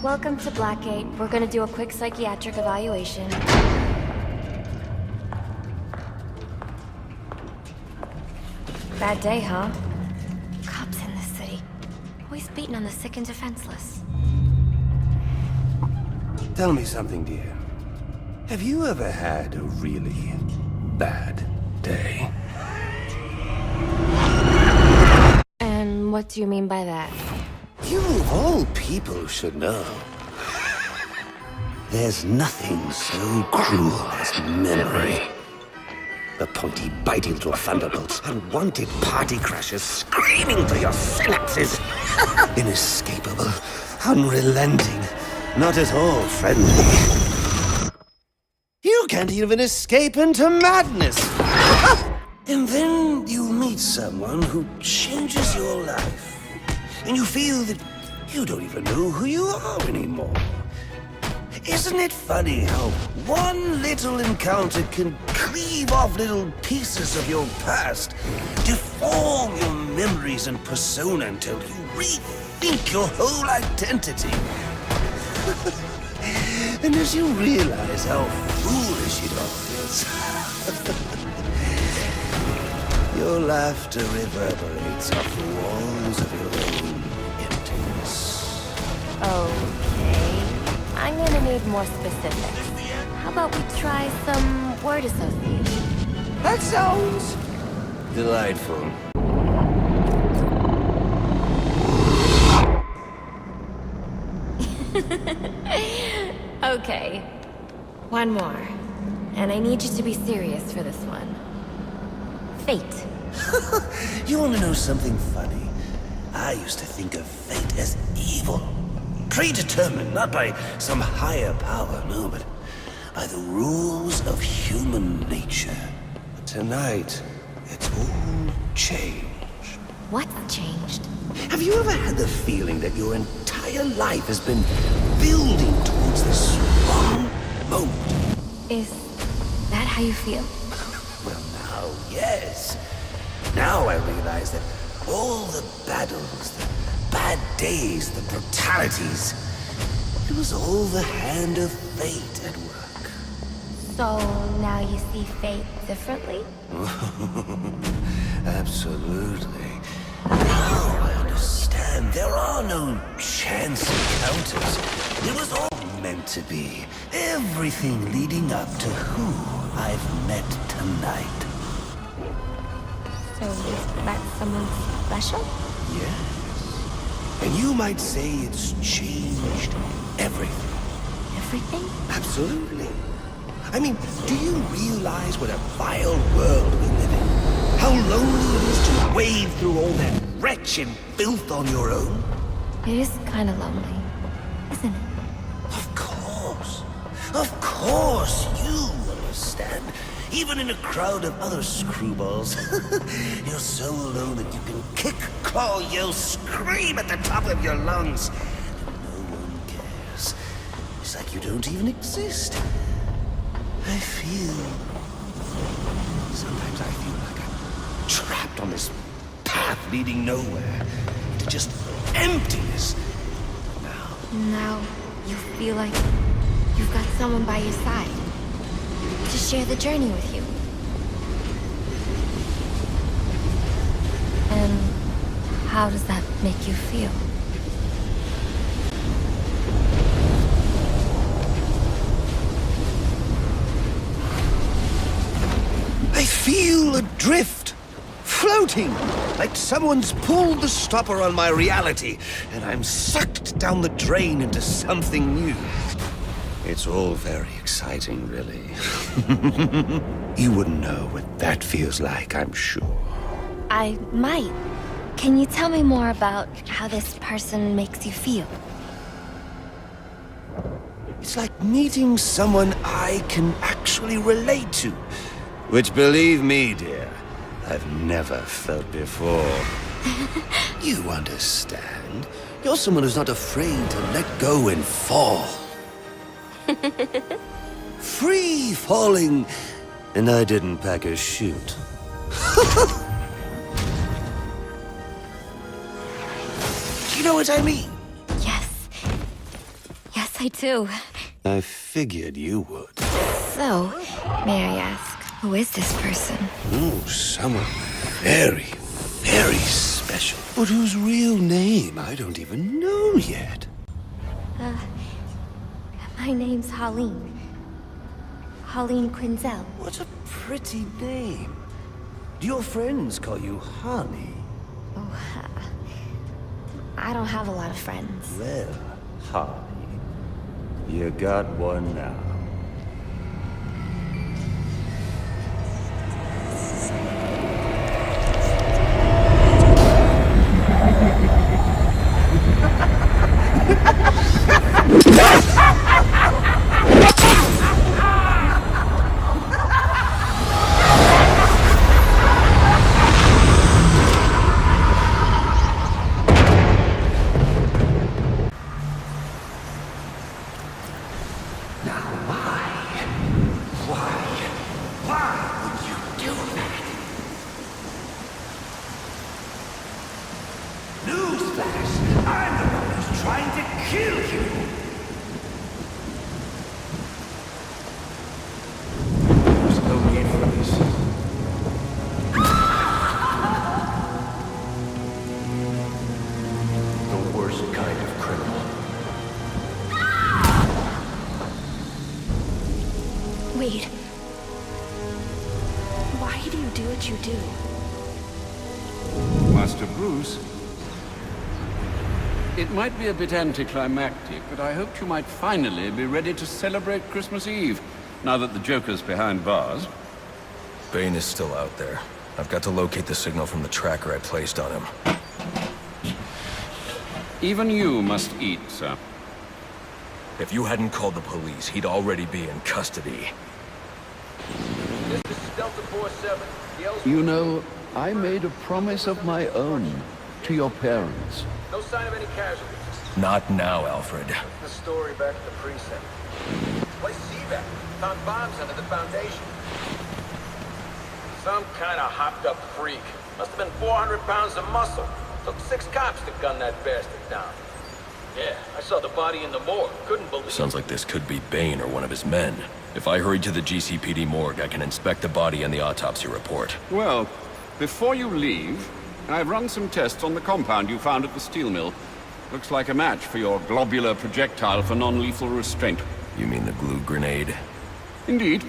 Welcome to Blackgate. We're gonna do a quick psychiatric evaluation. Bad day, huh? Cops in this city. Always beating on the sick and defenseless. Tell me something, dear. Have you ever had a really bad day? And what do you mean by that? You of all people should know. There's nothing so cruel as memory. The pointy, bitey little thunderbolts, unwanted party crashers screaming through your synapses. Inescapable, unrelenting, not at all friendly. You can't even escape into madness. And then you meet someone who changes your life. And you feel that you don't even know who you are anymore. Isn't it funny how one little encounter can cleave off little pieces of your past, deform your memories and persona until you rethink your whole identity? And as you realize how foolish it all is, your laughter reverberates off the walls of your own emptiness. Okay. I'm gonna need more specifics. How about we try some word association? That sounds delightful. Okay. One more. And I need you to be serious for this one. Fate. You want to know something funny? I used to think of fate as evil. Predetermined, not by some higher power, no, but by the rules of human nature. But tonight, it's all changed. What's changed? Have you ever had the feeling that your entire life has been building towards this one moment? Is that how you feel? Well, now, yes. Now I realize that all the battles, the bad days, the brutalities, it was all the hand of fate at work. So now you see fate differently? Absolutely. Now I understand. There are no chance encounters. It was all meant to be. Everything leading up to who I've met tonight. So you've met someone special? Yes. And you might say it's changed everything. Everything? Absolutely. I mean, do you realize what a vile world we live in? How lonely it is to wade through all that wretched filth on your own? It is kind of lonely, isn't it? Of course. Of course, you understand. Even in a crowd of other screwballs, you're so alone that you can kick, claw, yell, scream at the top of your lungs. And no one cares. It's like you don't even exist. I feel... Sometimes I feel like I'm trapped on this path leading nowhere. To just emptiness. Now you feel like you've got someone by your side to share the journey with you. And how does that make you feel? I feel adrift, floating, like someone's pulled the stopper on my reality, and I'm sucked down the drain into something new. It's all very exciting, really. You wouldn't know what that feels like, I'm sure. I might. Can you tell me more about how this person makes you feel? It's like meeting someone I can actually relate to. Which, believe me, dear, I've never felt before. You understand. You're someone who's not afraid to let go and fall. Free falling, and I didn't pack a chute. You know what I mean? Yes. I do. I figured you would. So, may I ask, who is this person? Oh, someone very, very special. But whose real name I don't even know yet. My name's Holleen. Holleen Quinzel. What a pretty name. Do your friends call you Honey? I don't have a lot of friends. Well, Honey, you got one now. Wait. Why do you do what you do? Master Bruce, it might be a bit anticlimactic, but I hoped you might finally be ready to celebrate Christmas Eve, now that the Joker's behind bars. Bane is still out there. I've got to locate the signal from the tracker I placed on him. Even you must eat, sir. If you hadn't called the police, he'd already be in custody. This is Delta 47. You know, I made a promise of my own to your parents. No sign of any casualties. Not now, Alfred. The story back at the precinct. Place evac. Found bombs under the foundation. Some kind of hopped-up freak. Must have been 400 pounds of muscle. Took 6 cops to gun that bastard down. Yeah, I saw the body in the morgue. Couldn't believe it. Sounds like this could be Bane or one of his men. If I hurry to the GCPD morgue, I can inspect the body and the autopsy report. Well, before you leave, I've run some tests on the compound you found at the steel mill. Looks like a match for your globular projectile for non-lethal restraint. You mean the glue grenade? Indeed.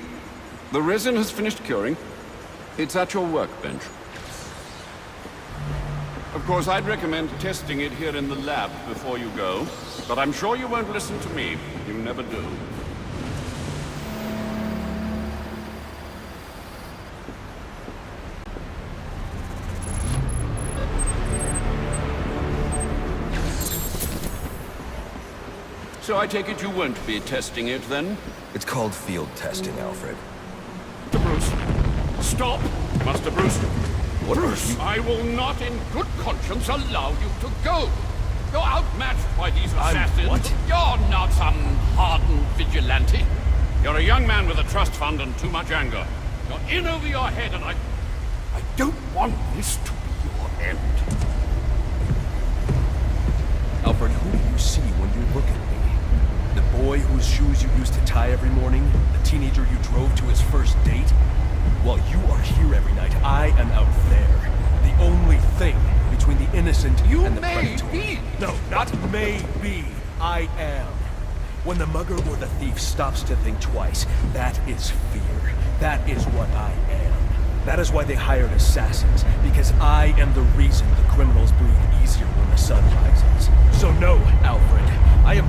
The resin has finished curing. It's at your workbench. Of course, I'd recommend testing it here in the lab before you go, but I'm sure you won't listen to me. You never do. So I take it you won't be testing it, then? It's called field testing, Alfred. Master Bruce. Stop! Master Bruce. Bruce, I will not in good conscience allow you to go. You're outmatched by these assassins. What? You're not some hardened vigilante. You're a young man with a trust fund and too much anger. You're in over your head, and I don't want this to be your end. Alfred, who do you see when you look at me? The boy whose shoes you used to tie every morning? The teenager you drove to his first date? While you are here every night, I am out there. The only thing between the innocent and the predator. Be. No, not may be. I am. When the mugger or the thief stops to think twice, that is fear. That is what I am. That is why they hired assassins, because I am the reason the criminals breathe easier when the sun rises. So no, Alfred, I am